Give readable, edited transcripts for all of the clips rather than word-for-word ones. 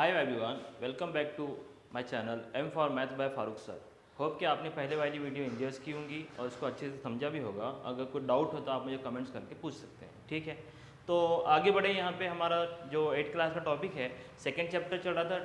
Hi everyone, welcome back to my channel M for math by Farooq sir. Hope कि आपने पहले वाली video enjoy की होंगी और उसको अच्छे से समझा भी होगा। अगर कोई डाउट हो तो आप मुझे कमेंट्स करके पूछ सकते हैं, ठीक है। तो आगे बढ़े। यहाँ पे हमारा जो 8th क्लास का टॉपिक है, सेकेंड चैप्टर चल रहा था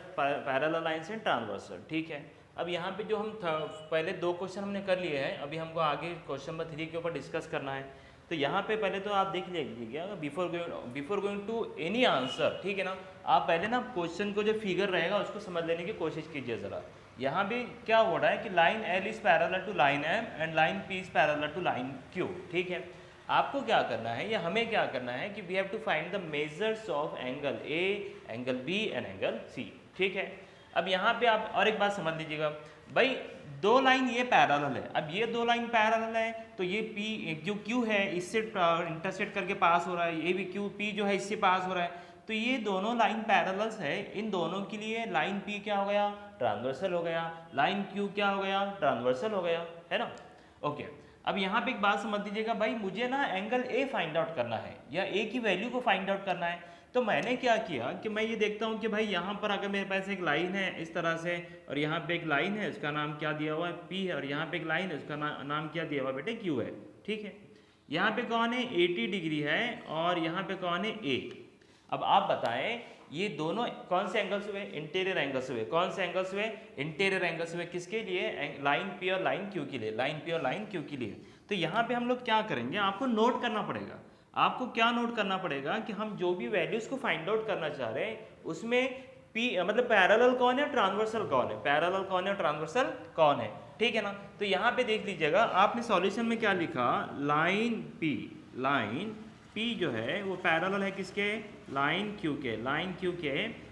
पैरेलल लाइन्स एंड ट्रांसवर्सल, ठीक है। अब यहाँ पे जो हम पहले 2 क्वेश्चन हमने कर लिए हैं, अभी हमको आगे क्वेश्चन नंबर 3 के ऊपर डिस्कस करना है। तो यहाँ पे पहले तो आप देख लीजिएगा before going to any answer, ठीक है ना। आप पहले ना क्वेश्चन को जो फिगर रहेगा उसको समझ लेने की कोशिश कीजिए ज़रा। यहाँ भी क्या हो रहा है कि line L is parallel to line M and line P is parallel to line Q, ठीक है। आपको क्या करना है या हमें क्या करना है कि we have to find the measures of angle A, angle B and angle C, ठीक है। अब यहाँ पे आप और एक बात समझ लीजिएगा भाई, 2 लाइन ये पैरेलल है। अब ये 2 लाइन पैरेलल है तो ये P जो Q है इससे इंटरसेक्ट करके पास हो रहा है, ये भी Q P जो है इससे पास हो रहा है। तो ये दोनों लाइन पैरेलल्स है। इन दोनों के लिए लाइन P क्या हो गया, ट्रांसवर्सल हो गया। लाइन Q क्या हो गया, ट्रांसवर्सल हो गया, है ना। ओके, अब यहाँ पे एक बात समझ लीजिएगा भाई, मुझे ना एंगल A फाइंड आउट करना है या A की वैल्यू को फाइंड आउट करना है। तो मैंने क्या किया कि मैं ये देखता हूँ कि भाई यहाँ पर अगर मेरे पास एक लाइन है इस तरह से, और यहाँ पे एक लाइन है उसका नाम क्या दिया हुआ है P है, और यहाँ पे एक लाइन है उसका नाम क्या दिया हुआ है बेटे Q है, ठीक है। यहाँ पे कौन है 80 डिग्री है और यहाँ पे कौन है A। अब आप बताएं ये दोनों कौन से एंगल्स हुए, इंटीरियर एंगल्स हुए। कौन से एंगल्स हुए, इंटीरियर एंगल्स हुए। किसके लिए, लाइन P और लाइन Q के लिए, लाइन P और लाइन Q के लिए। तो यहाँ पे हम लोग क्या करेंगे, आपको नोट करना पड़ेगा। आपको क्या नोट करना पड़ेगा कि हम जो भी वैल्यूज को फाइंड आउट करना चाह रहे हैं उसमें P मतलब पैरेलल कौन है, ट्रांसवर्सल कौन है, पैरेलल कौन है, ट्रांसवर्सल कौन है, ठीक है ना। तो यहाँ पे देख लीजिएगा, आपने सॉल्यूशन में क्या लिखा, लाइन P जो है वो पैरेलल है किसके, लाइन Q के,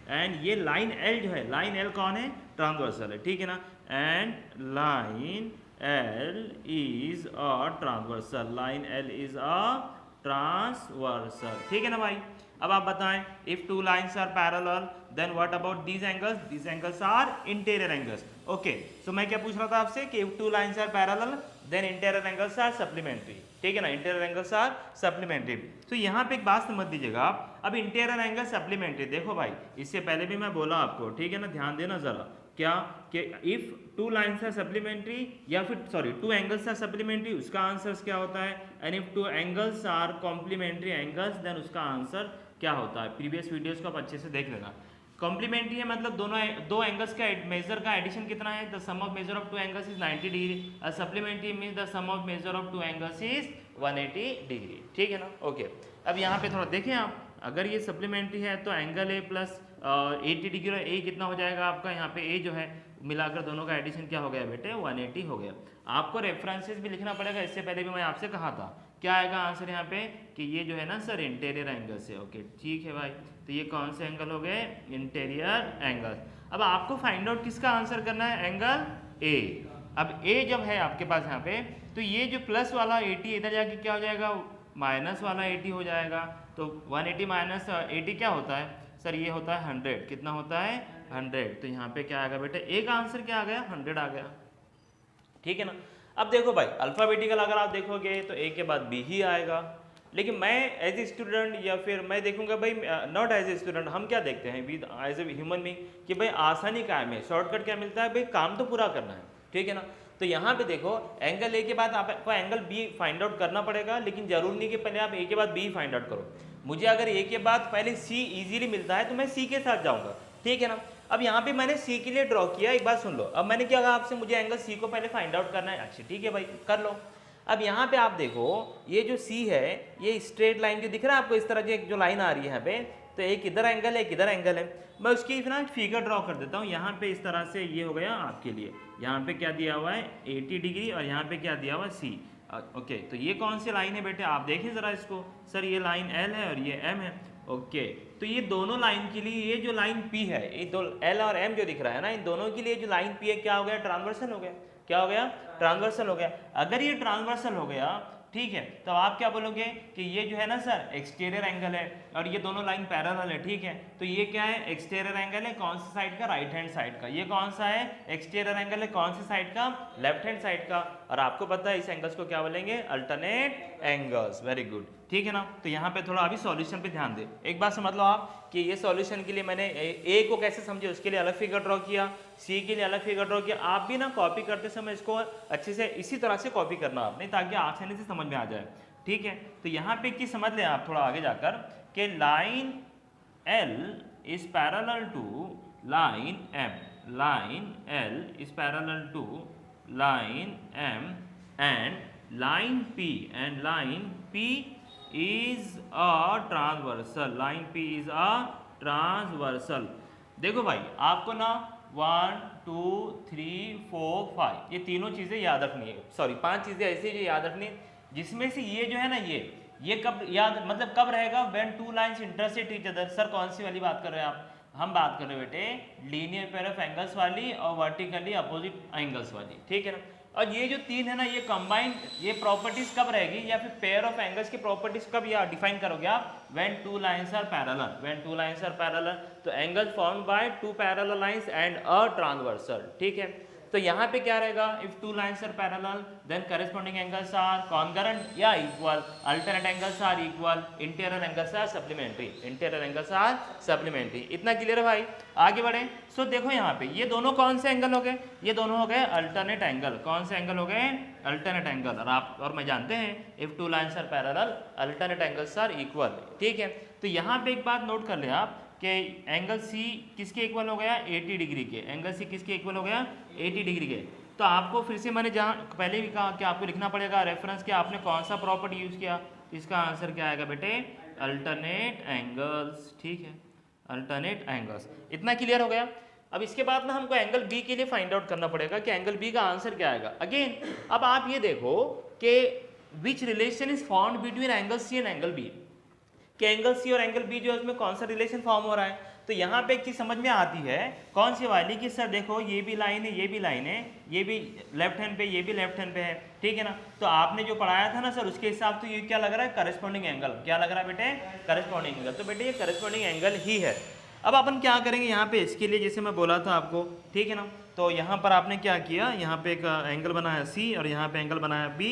एंड ये लाइन L जो है, लाइन L कौन है, ट्रांसवर्सल है, ठीक है ना। And line L is a transversal, line L is a transversal, ठीक है ना भाई। अब आप बताएं, if 2 lines are parallel then what about these angles, these angles are interior angles. Okay, so मैं क्या पूछ रहा था आपसे कि if 2 lines are parallel then interior angles are supplementary, ठीक है ना, इंटीरियर एंगल्स आर सप्लीमेंट्री। तो यहाँ पे एक बात समझ दीजिएगा आप, अब इंटीरियर एंगल सप्लीमेंट्री, देखो भाई इससे पहले भी मैं बोला आपको, ठीक है ना, ध्यान देना जरा, क्या कि इफ 2 लाइन्स आर सप्लीमेंट्री या फिर सॉरी 2 एंगल्स आर सप्लीमेंट्री, उसका आंसर क्या होता है, and if 2 angles are complementary angles then उसका आंसर क्या होता है। प्रीवियस वीडियोस को आप अच्छे से देख लेना। कॉम्प्लीमेंट्री है मतलब दोनों 2 एंगल्स का मेजर का एडिशन कितना है, the sum of measure of 2 angles is 90 degree. Supplementary means the sum of measure of 2 angles is 180 degree, ठीक है ना। ओके, अब यहाँ पे थोड़ा देखें आप, अगर ये सप्लीमेंट्री है तो एंगल ए प्लस 80 डिग्री और ए कितना हो जाएगा आपका, यहाँ पे ए जो है मिलाकर दोनों का एडिशन क्या हो गया बेटे, 180 हो गया। आपको रेफरेंसेस भी लिखना पड़ेगा, इससे पहले भी मैं आपसे कहा था। क्या आएगा आंसर यहाँ पे कि ये जो है ना सर इंटीरियर एंगल से। ओके ठीक है भाई, तो ये कौन से एंगल हो गए, इंटीरियर एंगल। अब आपको फाइंड आउट किसका आंसर करना है, एंगल ए। अब ए जब है आपके पास यहाँ पे, तो ये जो प्लस वाला 80 इधर जाके क्या हो जाएगा, माइनस वाला 80 हो जाएगा। तो 180 माइनस 80 क्या होता है सर, ये होता है 100। कितना होता है, 100। तो यहाँ पे क्या आएगा बेटे, ए का आंसर क्या आ गया, 100 आ गया, ठीक है ना। अब देखो भाई, अल्फाबेटिकल अगर आप देखोगे तो ए के बाद बी ही आएगा, लेकिन मैं एज ए स्टूडेंट या फिर मैं देखूंगा भाई, नॉट एज ए स्टूडेंट, हम क्या देखते हैं with as a human being कि भाई आसानी क्या है, शॉर्टकट क्या मिलता है भाई, काम तो पूरा करना है, ठीक है ना। तो यहाँ पे देखो एंगल ए के बाद आपको एंगल बी फाइंड आउट करना पड़ेगा, लेकिन जरूर नहीं कि पहले आप ए के बाद बी फाइंड आउट करो। मुझे अगर ए के बाद पहले सी इजीली मिलता है तो मैं सी के साथ जाऊंगा, ठीक है ना। अब यहाँ पे मैंने सी के लिए ड्रॉ किया, एक बात सुन लो। अब मैंने क्या कहा आपसे, मुझे एंगल सी को पहले फाइंड आउट करना है। अच्छा ठीक है भाई, कर लो। अब यहाँ पे आप देखो, ये जो सी है ये स्ट्रेट लाइन जो दिख रहा है आपको, इस तरह की जो लाइन आ रही है यहाँ पे, तो एक इधर एंगल है एक इधर एंगल है। मैं उसकी फिर फिगर ड्रॉ कर देता हूँ। यहाँ पे इस तरह से ये हो गया आपके लिए, यहाँ पे क्या दिया हुआ है 80 डिग्री और यहाँ पे क्या दिया हुआ है सी। ओके, तो ये कौन सी लाइन है बेटे, आप देखें जरा इसको, सर ये लाइन एल है और ये एम है। ओके, तो ये दोनों लाइन के लिए ये जो लाइन पी है, ये दो एल और एम जो दिख रहा है ना, इन दोनों के लिए जो लाइन पी है क्या हो गया, ट्रांसवर्सल हो गया। क्या हो गया, ट्रांसवर्सल हो गया। अगर ये ट्रांसवर्सल हो गया, ठीक है, तो आप क्या बोलोगे कि ये जो है ना सर एक्सटीरियर एंगल है और ये दोनों लाइन पैरेलल है, ठीक है। तो ये क्या है, एक्सटीरियर एंगल है कौन सी साइड का, राइट हैंड साइड का। ये कौन सा है, एक्सटीरियर एंगल है कौन सी साइड का, लेफ्ट हैंड साइड का। और आपको पता है इस एंगल्स को क्या बोलेंगे, अल्टरनेट एंगल्स। वेरी गुड, ठीक है ना। तो यहाँ पे थोड़ा अभी सॉल्यूशन पे ध्यान दे। एक बात समझ लो आप कि ये सॉल्यूशन के लिए मैंने ए को कैसे समझे उसके लिए अलग फिगर ड्रॉ किया, सी के लिए अलग फिगर ड्रॉ किया। आप भी ना कॉपी करते समय इसको अच्छे से इसी तरह से कॉपी करना आपने, ताकि आसानी से समझ में आ जाए, ठीक है। तो यहाँ पे की समझ लें आप थोड़ा आगे जाकर कि line L is parallel to line M, line L is parallel to line M and line P is a transversal, line P is a transversal। देखो भाई आपको ना 1 2 3 4 5 ये तीनों चीज़ें याद रखनी है, सॉरी 5 चीज़ें ऐसी जो याद रखनी है, जिसमें से ये जो है ना ये कब याद, मतलब कब रहेगा, when two lines intersect each other. Sir कौन सी वाली बात कर रहे हैं आप? हम बात कर रहे हैं बेटे लीनियर पेयर ऑफ एंगल्स वाली और वर्टिकली अपोजिट एंगल्स वाली, ठीक है ना। और ये जो तीन है ना ये कंबाइंड, ये प्रॉपर्टीज कब रहेगी, या फिर पेयर ऑफ एंगल्स की प्रॉपर्टीज कब या डिफाइन करोगे आप? When two lines are parallel, when two lines are parallel, तो angle formed by two parallel lines and a transversal, ठीक है। तो यहाँ पे क्या रहेगा, if two lines are parallel then corresponding angles are concurrent या equal, alternate angles are equal, interior angles are supplementary, interior angles are supplementary. इतना clear है भाई? आगे बढ़े। सो देखो यहाँ पे ये दोनों कौन से एंगल हो गए, ये दोनों हो गए अल्टरनेट एंगल। कौन से एंगल हो गए? Alternate angle. और मैं जानते हैं if two lines are parallel alternate angles are equal, ठीक है। तो यहाँ पे एक बात नोट कर ले आप कि एंगल सी किसके इक्वल हो गया? 80 डिग्री के। एंगल सी किसके इक्वल हो गया? 80 डिग्री के। तो आपको फिर से मैंने जहाँ पहले भी कहा कि आपको लिखना पड़ेगा रेफरेंस कि आपने कौन सा प्रॉपर्टी यूज़ किया। इसका आंसर क्या आएगा बेटे? अल्टरनेट एंगल्स, ठीक है, अल्टरनेट एंगल्स। इतना क्लियर हो गया। अब इसके बाद ना हमको एंगल बी के लिए फाइंड आउट करना पड़ेगा कि एंगल बी का आंसर क्या आएगा। अगेन अब आप ये देखो कि which relation is found between angle C and angle B, कि एंगल सी और एंगल बी जो है उसमें कौन सा रिलेशन फॉर्म हो रहा है। तो यहाँ पे एक चीज समझ में आती है, कौन सी वाली, कि सर देखो ये भी लाइन है, ये भी लाइन है, ये भी लेफ्ट हैंड पे, ये भी लेफ्ट हैंड पे है, ठीक है ना। तो आपने जो पढ़ाया था ना सर उसके हिसाब से ये क्या लग रहा है? Corresponding angle. क्या लग रहा है बेटे? Corresponding angle. तो बेटे ये करस्पॉन्डिंग एंगल ही है। अब अपन क्या करेंगे यहाँ पे, इसके लिए जैसे मैं बोला था आपको, ठीक है ना। तो यहाँ पर आपने क्या किया, यहाँ पे एक एंगल बनाया सी और यहाँ पे एंगल बनाया बी।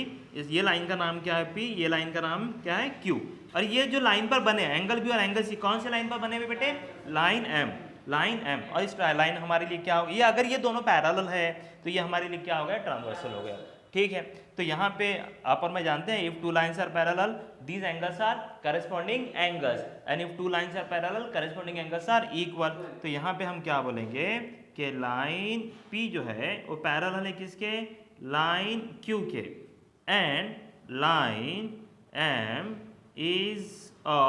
ये लाइन का नाम क्या है? पी। ये लाइन का नाम क्या है? क्यू। और ये जो लाइन पर बने एंगल बी और एंगल सी, कौन से लाइन पर बने हुए बेटे? Line M, line M. और इस लाइन हमारे लिए क्या होगा? ये अगर ये दोनों पैरेलल है तो ये हमारे लिए क्या हो गया? ट्रांसवर्सल हो गया, ठीक है। तो यहाँ पे आप और मैं जानते हैं if two lines are parallel these angles are corresponding angles and if two lines are parallel corresponding angles are equal. तो यहाँ पे हम क्या बोलेंगे कि लाइन P जो है वो पैरेलल है किसके? लाइन Q के, and line M is a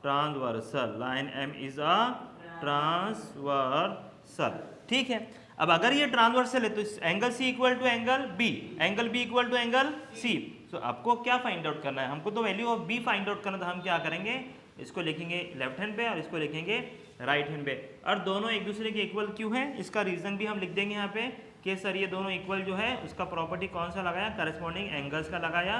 transversal, line M is a transversal, ठीक है। अब अगर ये ट्रांसवर्सल है तो angle C equal to angle B, angle B equal to angle C। तो आपको क्या फाइंड आउट करना है? हमको तो value of B find out करना, तो हम क्या करेंगे, इसको लिखेंगे लेफ्ट हैंड पे और इसको लिखेंगे राइट हैंड पे, और दोनों एक दूसरे के इक्वल क्यों है इसका रीजन भी हम लिख देंगे यहाँ पे कि सर ये दोनों इक्वल जो है उसका प्रॉपर्टी कौन सा लगाया? करस्पॉन्डिंग एंगल्स का लगाया,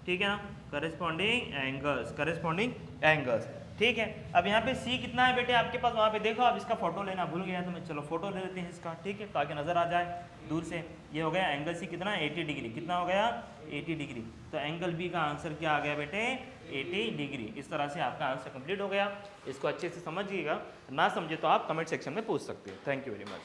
ठीक है ना, करस्पॉन्डिंग एंगल्स, करस्पॉन्डिंग एंगल्स, ठीक है। अब यहाँ पे सी कितना है बेटे आपके पास? वहाँ पे देखो, आप इसका फोटो लेना भूल गया तो मैं चलो फोटो ले लेते हैं इसका, ठीक है, ताकि नजर आ जाए दूर से। ये हो गया एंगल सी कितना? 80 डिग्री। कितना हो गया? 80 डिग्री। तो एंगल बी का आंसर क्या आ गया बेटे? 80 डिग्री। इस तरह से आपका आंसर कंप्लीट हो गया। इसको अच्छे से समझिएगा, ना समझे तो आप कमेंट सेक्शन में पूछ सकते हैं। Thank you very much.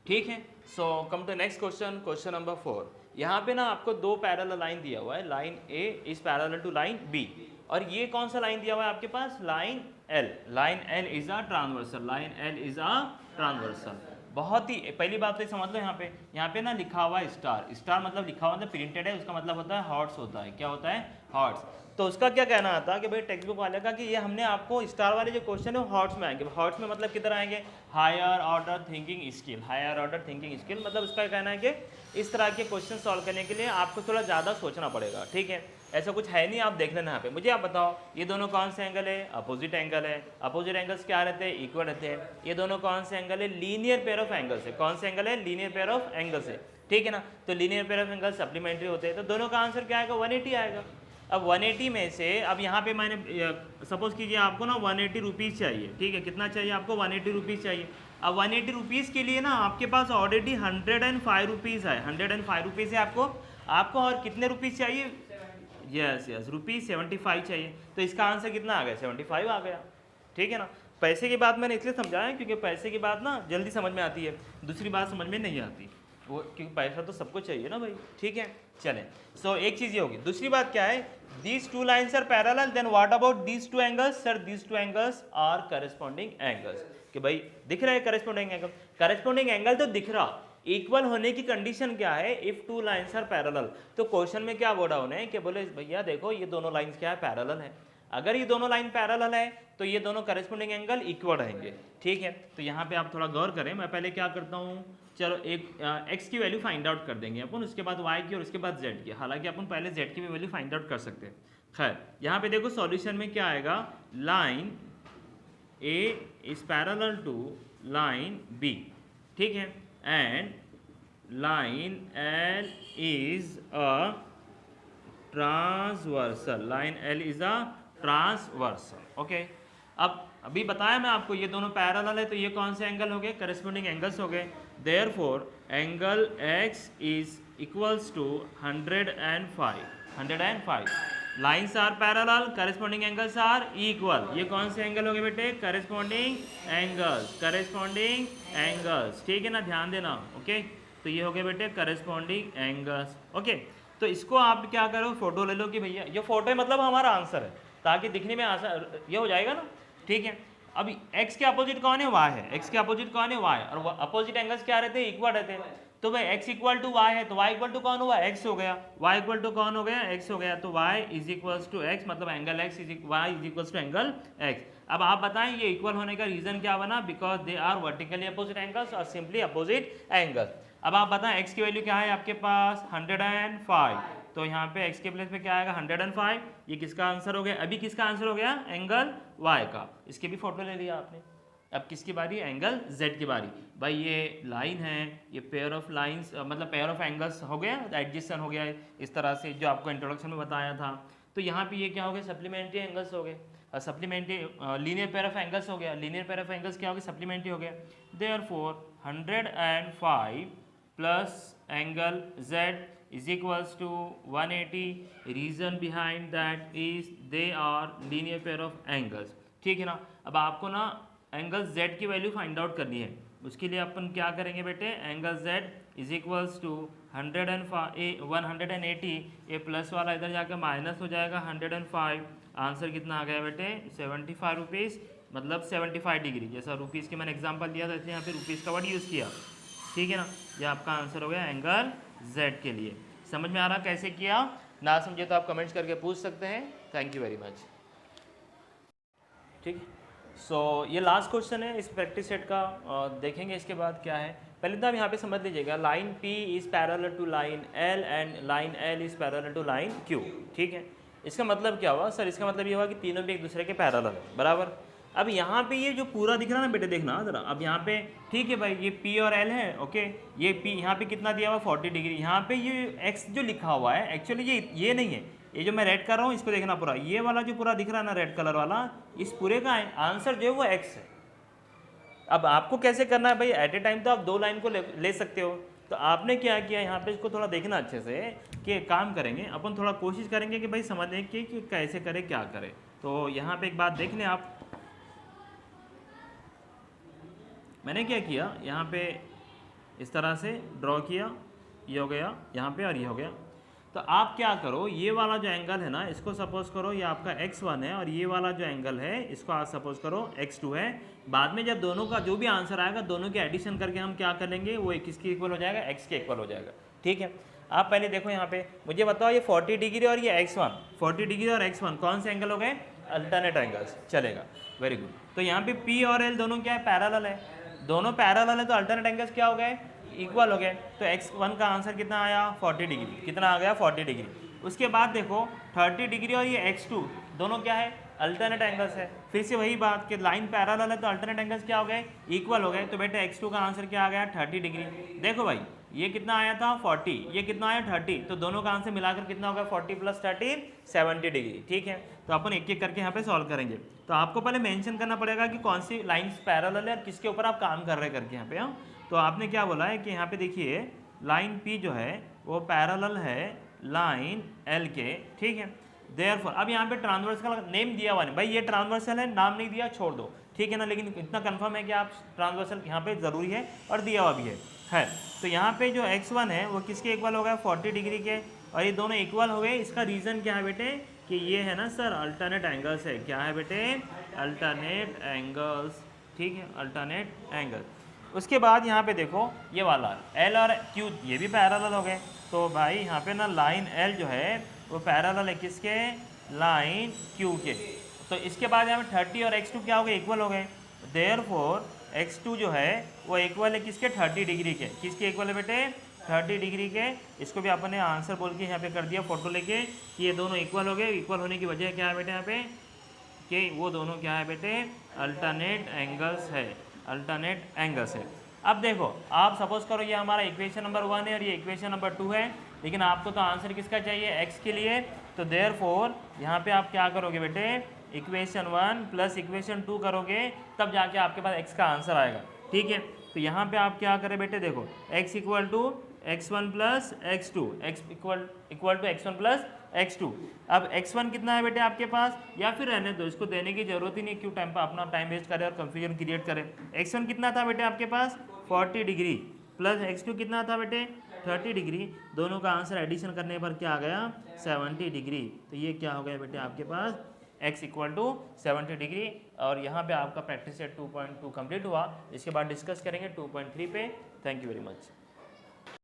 ठीक है। So come to next question, question number 4। यहाँ पे ना आपको दो पैरेलल लाइन दिया हुआ है, line A is parallel to line B, और ये कौन सा लाइन दिया हुआ है आपके पास? Line L. Line L is a transversal, line L is a transversal. बहुत ही पहली बात तो समझ लो, यहाँ पे ना लिखा हुआ है स्टार। स्टार मतलब लिखा हुआ मतलब प्रिंटेड है, उसका मतलब होता है हॉर्ट्स होता है। क्या होता है? हॉर्ट्स। तो उसका क्या कहना आता कि भाई टेक्स्ट बुक वाले का कि ये हमने आपको स्टार वाले जो क्वेश्चन है वो हॉर्ट्स में आएंगे। हॉर्ट्स में मतलब किधर आएंगे? Higher order thinking skill, higher order thinking skill. मतलब उसका कहना है कि इस तरह के क्वेश्चन सॉल्व करने के लिए आपको थोड़ा ज़्यादा सोचना पड़ेगा, ठीक है। ऐसा कुछ है नहीं, आप देख लेना यहाँ पे। मुझे आप बताओ ये दोनों कौन से एंगल है? अपोजिट एंगल है। अपोजिट एंगल्स क्या रहते हैं? इक्वल रहते हैं। ये दोनों कौन से एंगल है? लीनियर पेयर ऑफ एंगल्स है। कौन से एंगल है? लीनियर पेयर ऑफ एंगल्स है, ठीक है ना। तो linear pair of angle supplementary होते हैं, तो दोनों का आंसर क्या आएगा? 180 आएगा। अब 180 में से अब यहाँ पे मैंने सपोज कीजिए आपको ना 180 रुपीज़ चाहिए, ठीक है, कितना चाहिए आपको 180 रुपीज़ चाहिए। अब 180 रुपीज़ के लिए ना आपके पास ऑलरेडी 105 रुपीज़ है, 105 रुपीज़ है आपको और कितने रुपीज़ चाहिए, यस रुपीज़ 75 चाहिए। तो इसका आंसर कितना आ गया, 75 आ गया, ठीक है ना। पैसे की बात मैंने इसलिए समझाया क्योंकि पैसे की बात ना जल्दी समझ में आती है, दूसरी बात समझ में नहीं आती वो, क्योंकि पैसा तो सबको चाहिए ना भाई, ठीक है। चलें, सो एक चीज़ ये होगी। दूसरी बात क्या है, these two lines are parallel, then what about these two angles, sir these two angles are corresponding angles, कि भाई दिख रहा है करस्पॉन्डिंग एंगल, करस्पॉन्डिंग एंगल तो दिख रहा, इक्वल होने की कंडीशन क्या है, if two lines are parallel. तो क्वेश्चन में क्या बोला उन्हें कि बोले भैया देखो ये दोनों लाइन्स क्या है, पैरेलल है, अगर ये दोनों लाइन पैरेलल है तो ये दोनों करस्पॉन्डिंग एंगल इक्वल रहेंगे, ठीक है। तो यहाँ पे आप थोड़ा गौर करें, मैं पहले क्या करता हूँ, चलो एक x की वैल्यू फाइंड आउट कर देंगे अपन, उसके बाद y की और उसके बाद z की, हालांकि अपन पहले z की भी वैल्यू फाइंड आउट कर सकते हैं। खैर यहाँ पे देखो सॉल्यूशन में क्या आएगा, line a is parallel to line b, ठीक है, and line l is a transversal, line l is a transversal, okay. अब अभी बताया मैं आपको ये दोनों पैरेलल है, तो ये कौन से एंगल हो गए, करस्पॉन्डिंग एंगल्स हो गए। Therefore angle x is equals to 105 lines are parallel, corresponding angles are equal. ये कौन से एंगल हो गए बेटे, करस्पॉन्डिंग एंगल्स, ठीक है ना, ध्यान देना, ओके। तो ये हो गए बेटे करस्पॉन्डिंग एंगल्स, ओके। तो इसको आप क्या करो, फोटो ले लो कि भैया ये फोटो है, मतलब हमारा आंसर है, ताकि दिखने में आसान ये हो जाएगा ना, ठीक है। अब x के अपोजिट कौन है, y है, x के अपोजिट कौन है, y, और अपोजिट एंगल्स क्या रहते हैं, इक्वल रहते हैं। तो भाई x इक्वल टू y है, तो y इक्वल टू कौन हुआ, x हो गया, y इक्वल टू कौन हो गया, x हो गया, तो y is equals to x, मतलब angle x is y is equals to angle x। अब आप बताएं ये इक्वल होने का रीजन क्या बना, because they are vertically opposite angles और सिंपली अपोजिट एंगल्स। अब आप बताएं x की वैल्यू क्या है आपके पास, 105, तो यहाँ पे x के प्लेस पे क्या आएगा 105, ये किसका आंसर हो गया, अभी किसका आंसर हो गया, एंगल y का, इसके भी फोटो ले लिया आपने। अब किसकी बारी, एंगल z की बारी। भाई ये लाइन है, ये पेयर ऑफ लाइंस मतलब पेयर ऑफ एंगल्स हो गया, एडजस्टन हो गया इस तरह से जो आपको इंट्रोडक्शन में बताया था। तो यहाँ पे ये क्या हो गया, सप्लीमेंट्री एंगल्स हो गए, supplementary linear pair of angles हो गया, लीनियर पेयर ऑफ एंगल्स क्या हो गया, सप्लीमेंट्री हो गया। Therefore 105 plus angle z is equals to 180, reason behind that is they are linear pair of angles, ठीक है ना। अब आपको ना एंगल z की वैल्यू फाइंड आउट करनी है, उसके लिए अपन क्या करेंगे बेटे, angle z is equals to 180, ये प्लस वाला इधर जाकर माइनस हो जाएगा 105, आंसर कितना आ गया बेटे 75 रुपीज़, मतलब 75 डिग्री, जैसा रुपीज़ के मैंने एग्जांपल दिया था इसलिए यहाँ पे रुपीज़ का वर्ड यूज़ किया, ठीक है ना। ये आपका आंसर हो गया एंगल z के लिए। समझ में आ रहा कैसे किया, ना समझे तो आप कमेंट्स करके पूछ सकते हैं। थैंक यू वेरी मच, ठीक। सो ये लास्ट क्वेश्चन है इस प्रैक्टिस सेट का, देखेंगे इसके बाद क्या है। पहले तो आप यहाँ पे समझ लीजिएगा, line P is parallel to line L and line L is parallel to line Q, ठीक है। इसका मतलब क्या हुआ सर, इसका मतलब ये हुआ कि तीनों भी एक दूसरे के पैरेलल है, बराबर। अब यहाँ पे ये जो पूरा दिख रहा है ना बेटे, देखना ज़रा, अब यहाँ पे ठीक है भाई, ये P और L है, ओके। ये P यहाँ पे कितना दिया हुआ 40 डिग्री, यहाँ पे ये X जो लिखा हुआ है एक्चुअली ये नहीं है, ये जो मैं रेड कर रहा हूँ इसको देखना पूरा, ये वाला जो पूरा दिख रहा है ना रेड कलर वाला, इस पूरे का आंसर जो है वो X है। अब आपको कैसे करना है भाई, एट ए टाइम तो आप दो लाइन को ले सकते हो, तो आपने क्या किया यहाँ पे, इसको थोड़ा देखना अच्छे से कि काम करेंगे अपन, थोड़ा कोशिश करेंगे कि भाई समझने की कि कैसे करें क्या करें। तो यहाँ पे एक बात देख लें आप, मैंने क्या किया यहाँ पे इस तरह से ड्रॉ किया, ये हो गया यहाँ पे और ये हो गया। तो आप क्या करो, ये वाला जो एंगल है ना इसको सपोज करो ये आपका x1 है, और ये वाला जो एंगल है इसको आप सपोज करो x2 है। बाद में जब दोनों का जो भी आंसर आएगा दोनों के एडिशन करके हम क्या कर लेंगे, वो किसके इक्वल हो जाएगा, x के इक्वल हो जाएगा, ठीक है। आप पहले देखो यहाँ पे, मुझे बताओ ये 40 डिग्री और ये x1, 40 डिग्री और x1 कौन से एंगल हो गए, अल्टरनेट एंगल्स, चलेगा, वेरी गुड। तो यहाँ पे P और L दोनों क्या है, पैरेलल है, दोनों पैरेलल है, तो अल्टरनेट एंगल्स क्या हो गए, इक्वल हो गए। तो x1 का आंसर कितना आया 40 डिग्री, कितना आ गया 40 डिग्री। उसके बाद देखो 30 डिग्री और ये x2 दोनों क्या है, अल्टरनेट एंगल्स है। फिर से वही बात कि लाइन पैरेलल है तो अल्टरनेट एंगल्स क्या हो गए, इक्वल हो गए। तो बेटे x2 का आंसर क्या आ गया 30 डिग्री। देखो भाई ये कितना आया था 40, ये कितना आया 30, तो दोनों का आंसर मिलाकर कितना होगा 40 + 30 70 डिग्री। ठीक है, तो अपन एक एक करके यहाँ पे सॉल्व करेंगे। तो आपको पहले मेंशन करना पड़ेगा कि कौन सी लाइन्स पैरेलल है और किसके ऊपर आप काम कर रहे हैं करके यहाँ पे। हाँ, तो आपने क्या बोला है कि यहाँ पे देखिए लाइन P जो है वो पैरेलल है लाइन L के। ठीक है, देयरफॉर अब यहाँ पे ट्रांसवर्सल नेम दिया हुआ नहीं भाई, ये ट्रांसवर्सल है, नाम नहीं दिया छोड़ दो, ठीक है ना, लेकिन इतना कंफर्म है कि आप ट्रांसवर्सल यहाँ पे ज़रूरी है और दिया हुआ भी है। तो यहाँ पे जो x1 है वो किसके इक्वल हो गया 40 डिग्री के, और ये दोनों इक्वल हो गए। इसका रीज़न क्या है बेटे कि ये है ना सर अल्टरनेट एंगल्स है। क्या है बेटे, अल्टरनेट एंगल्स। ठीक है, अल्टरनेट एंगल। उसके बाद यहाँ पे देखो ये वाला L और Q ये भी पैरेलल हो गए। तो भाई यहाँ पे ना लाइन L जो है वो पैरेलल है किसके, लाइन Q के। तो इसके बाद यहाँ पे 30 और x2 क्या हो गए, इक्वल हो गए। देयरफॉर x2 जो है वो इक्वल है किसके, 30 डिग्री के। किसके इक्वल है बेटे, 30 डिग्री के। इसको भी अपन ने आंसर बोल के यहाँ पे कर दिया फोटो लेके कि ये दोनों इक्वल हो गए। इक्वल होने की वजह क्या है बेटे यहाँ पे कि वो दोनों क्या है बेटे, अल्टरनेट एंगल्स है, अल्टरनेट एंगल्स है। अब देखो आप सपोज करो ये हमारा इक्वेशन नंबर 1 है और ये इक्वेशन नंबर 2 है, लेकिन आपको तो आंसर किसका चाहिए, x के लिए। तो देयरफॉर यहाँ पे आप क्या करोगे बेटे, इक्वेशन 1 प्लस इक्वेशन 2 करोगे, तब जाके आपके पास x का आंसर आएगा। ठीक है, तो यहाँ पे आप क्या करें बेटे, देखो x equal to x1 plus x2, x equal to x1 plus x2। अब x1 कितना है बेटे आपके पास, या फिर रहने दो, इसको देने की जरूरत ही नहीं, क्यों टाइम पर अपना टाइम वेस्ट करें और कंफ्यूजन क्रिएट करें। x1 कितना था बेटे आपके पास 40 डिग्री, प्लस x2 कितना था बेटे 30 डिग्री। दोनों का आंसर एडिशन करने पर क्या आ गया 70 डिग्री। तो ये क्या हो गया बेटे आपके पास x इक्वल टू 70 डिग्री। और यहाँ पे आपका प्रैक्टिस सेट 2.2 कंप्लीट हुआ। इसके बाद डिस्कस करेंगे 2.3 पे। Thank you very much.